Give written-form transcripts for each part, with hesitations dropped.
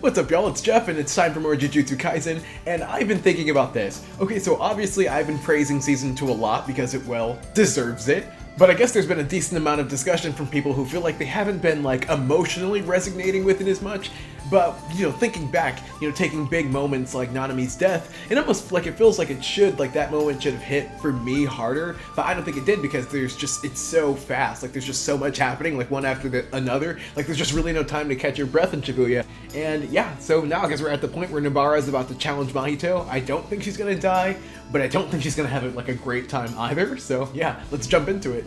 What's up, y'all? It's Jeff, and it's time for more Jujutsu Kaisen, and I've been thinking about this. Okay, so obviously I've been praising Season 2 a lot because it, well, deserves it. But I guess there's been a decent amount of discussion from people who feel like they haven't been, like, emotionally resonating with it as much. But, you know, thinking back, you know, taking big moments like Nanami's death, it almost, like, it feels like it should, like, that moment should have hit for me harder. But I don't think it did because there's just, it's so fast. Like, there's just so much happening, like, one after another. Like, there's just really no time to catch your breath in Shibuya. And, yeah, so now I guess we're at the point where Nobara is about to challenge Mahito. I don't think she's gonna die, but I don't think she's gonna have, like, a great time either. So, yeah, let's jump into it.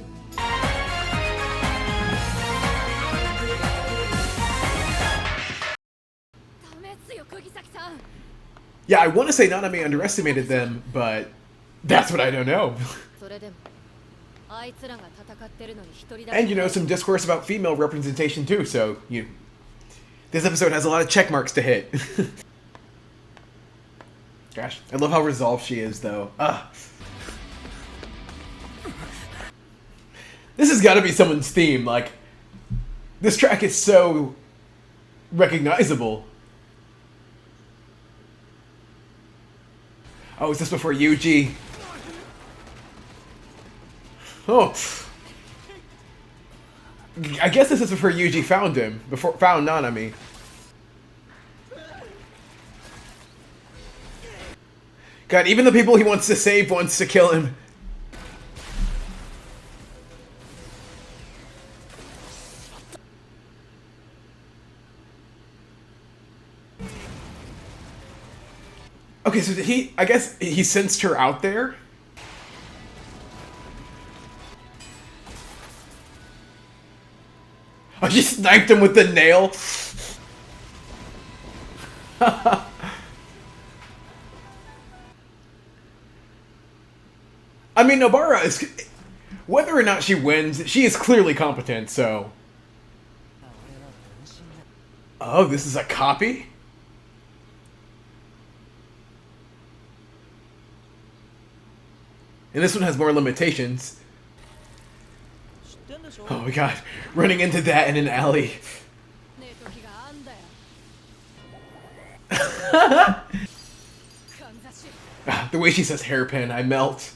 Yeah, I want to say Nanami underestimated them, but that's what I don't know. And, you know, some discourse about female representation too, so, this episode has a lot of check marks to hit. Gosh, I love how resolved she is, though. This has got to be someone's theme, like, this track is so recognizable. Oh, is this before Yuji? Oh. I guess this is before Yuji found him, found Nanami. God, even the people he wants to save wants to kill him. Okay, so I guess he sensed her out there? Oh, she sniped him with the nail? I mean, Nobara is... Whether or not she wins, she is clearly competent, so... Oh, this is a copy? And this one has more limitations. Oh my god, running into that in an alley. The way she says hairpin, I melt.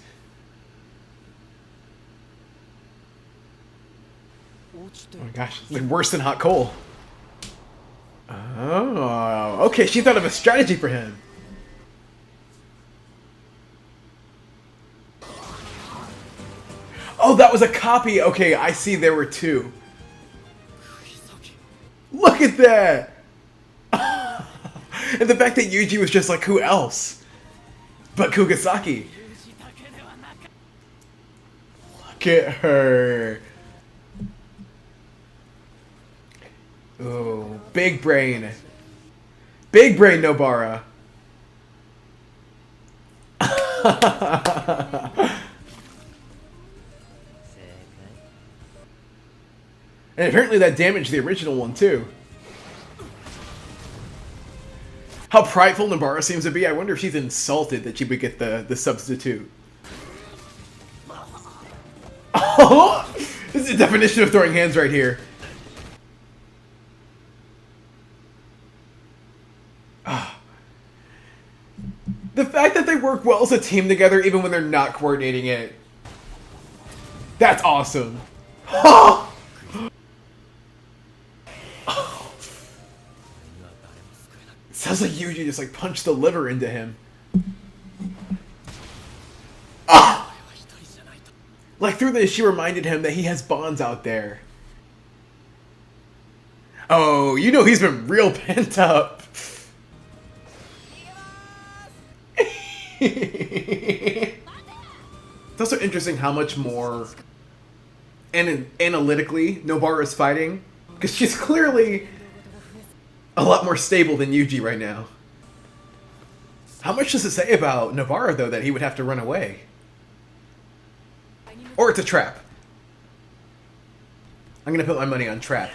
Oh my gosh, it's like worse than hot coal. Oh, okay, she thought of a strategy for him. Oh, that was a copy! Okay, I see there were two. Look at that! And the fact that Yuji was just like, who else? But Kugasaki. Look at her. Oh, big brain. Big brain Nobara. And apparently that damaged the original one, too. How prideful Nobara seems to be. I wonder if she's insulted that she would get the substitute. Oh! This is the definition of throwing hands right here. The fact that they work well as a team together even when they're not coordinating it. That's awesome. Sounds like Yuji just like punched the liver into him. Ah! Like through this, she reminded him that he has bonds out there. Oh, you know he's been real pent up. It's also interesting how much more analytically Nobara is fighting, because she's clearly a lot more stable than Yuji right now. How much does it say about Nobara, though, that he would have to run away? Or it's a trap. I'm gonna put my money on trap.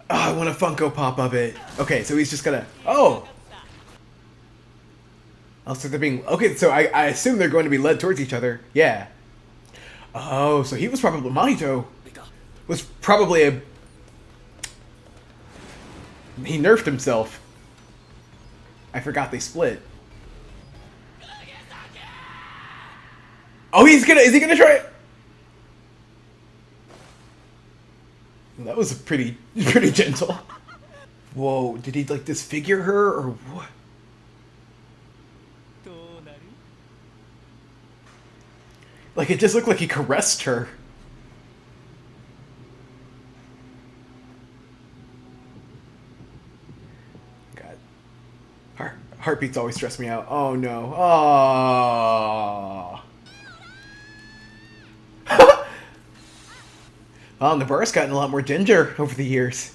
Oh, I want a Funko Pop of it. Okay, so he's just gonna... Oh! Also, they're being... Okay, so I assume they're going to be led towards each other. Yeah. Oh, so he was probably Mahito. Was probably a. He nerfed himself. I forgot they split. Oh, he's gonna. Is he gonna try it? That was pretty gentle. Whoa, did he like disfigure her or what? Like it just looked like he caressed her. God. Heartbeats always stress me out. Oh no. Oh. Oh, Nabara's gotten a lot more ginger over the years.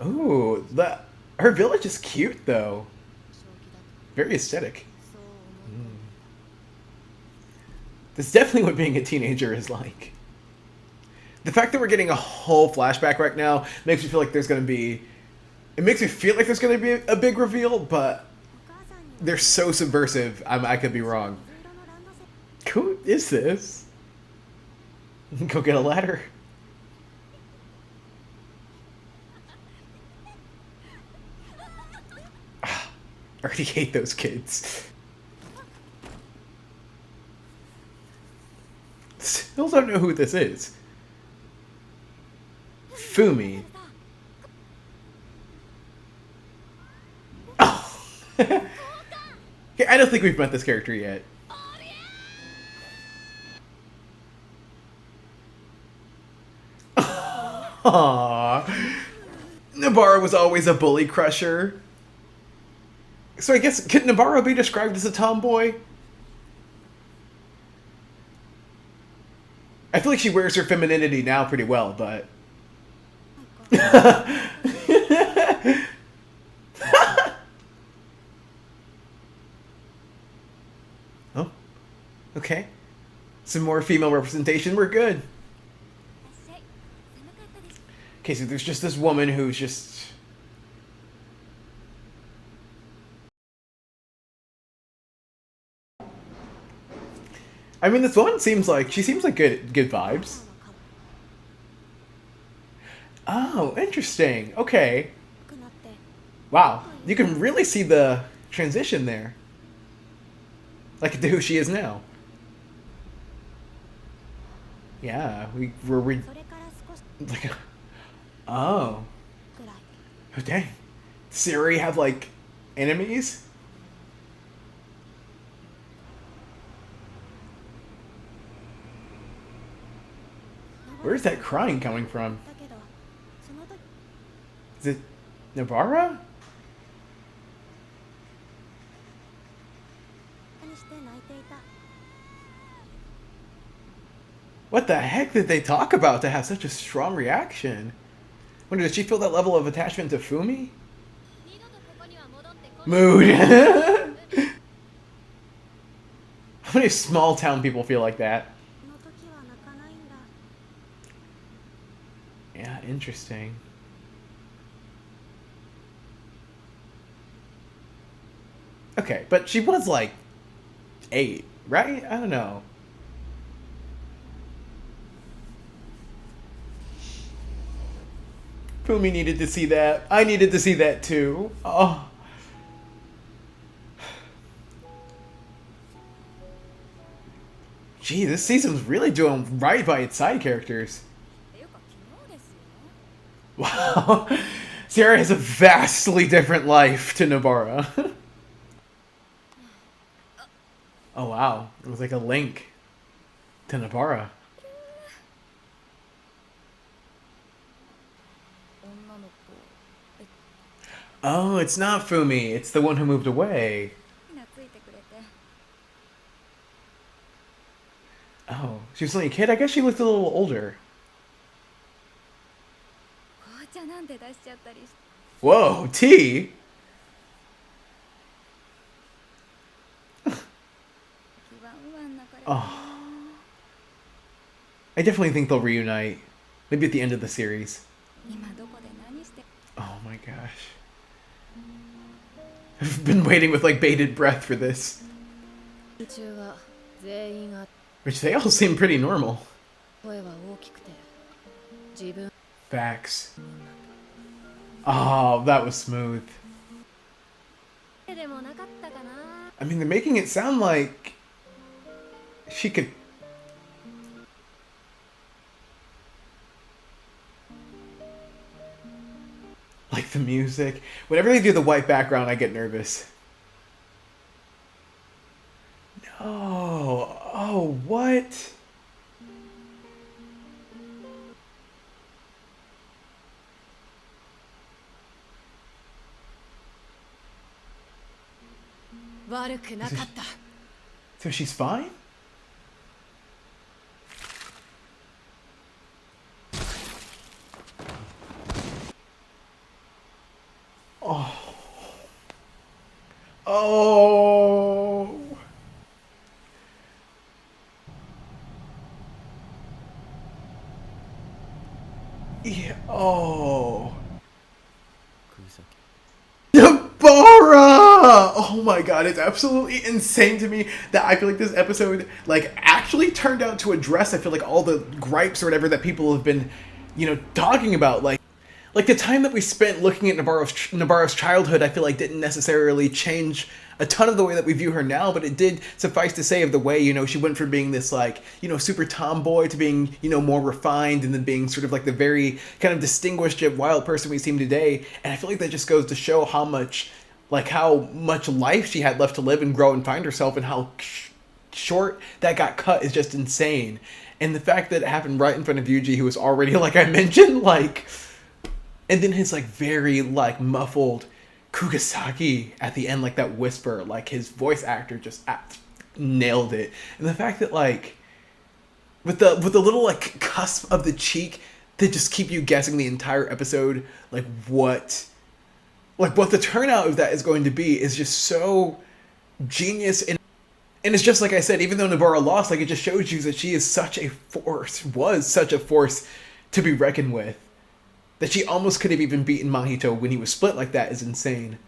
Ooh, her village is cute though. Very aesthetic. That's definitely what being a teenager is like. The fact that we're getting a whole flashback right now makes me feel like there's going to be... It makes me feel like there's going to be a big reveal, but they're so subversive, I could be wrong. Who is this? Go get a ladder. I already hate those kids. Still don't know who this is. Fumi. Oh. Okay, I don't think we've met this character yet. Aww. Nabara was always a bully crusher. So I guess, could Nabara be described as a tomboy? I feel like she wears her femininity now pretty well, but... Oh, okay. Some more female representation, we're good. Okay, so there's just this woman who's just... I mean, this woman seems like... She seems like good vibes. Oh, interesting. Okay. Wow. You can really see the transition there. Like to who she is now. Yeah, we're like... Oh. Oh, dang. Siri have, like, enemies? Where's that crying coming from? Is it Nabara? What the heck did they talk about to have such a strong reaction? Wonder, did she feel that level of attachment to Fumi? Mood. How many small town people feel like that? Yeah, interesting. Okay, but she was like 8, right? I don't know. Fumi needed to see that. I needed to see that too. Oh. Gee, this season's really doing right by its side characters. Wow. Sierra has a vastly different life to Nabara. Oh wow. It was like a link to Nabara. Oh, it's not Fumi. It's the one who moved away. Oh, she was only a kid? I guess she looked a little older. Whoa, tea? Oh. I definitely think they'll reunite. Maybe at the end of the series. Oh my gosh. I've been waiting with like bated breath for this. Which they all seem pretty normal. 声は大きくて自分 Facts. Oh, that was smooth. でもなかったかな I mean, they're making it sound like she could. Like the music. Whenever they do the white background, I get nervous. No. Oh, what? So she's fine? Oh. Oh. Yeah. Oh. Nabara! Oh my god, it's absolutely insane to me that I feel like this episode, like, actually turned out to address, I feel like, all the gripes or whatever that people have been, you know, talking about. Like the time that we spent looking at Nabarro's childhood, I feel like didn't necessarily change a ton of the way that we view her now, but it did suffice to say of the way, you know, she went from being this, like, you know, super tomboy to being, you know, more refined, and then being sort of like the very kind of distinguished yet wild person we seem today. And I feel like that just goes to show how much life she had left to live and grow and find herself, and how short that got cut is just insane. And the fact that it happened right in front of Yuji, who was already, like I mentioned, like... And then his, like, very, like, muffled Kugasaki at the end, like, that whisper, like, his voice actor just nailed it. And the fact that, like, with the little, like, cusp of the cheek that just keep you guessing the entire episode, like, what the turnout of that is going to be is just so genius. And it's just like I said, even though Nabara lost, like, it just shows you that she is was such a force to be reckoned with. That she almost could have even beaten Mahito when he was split like that is insane.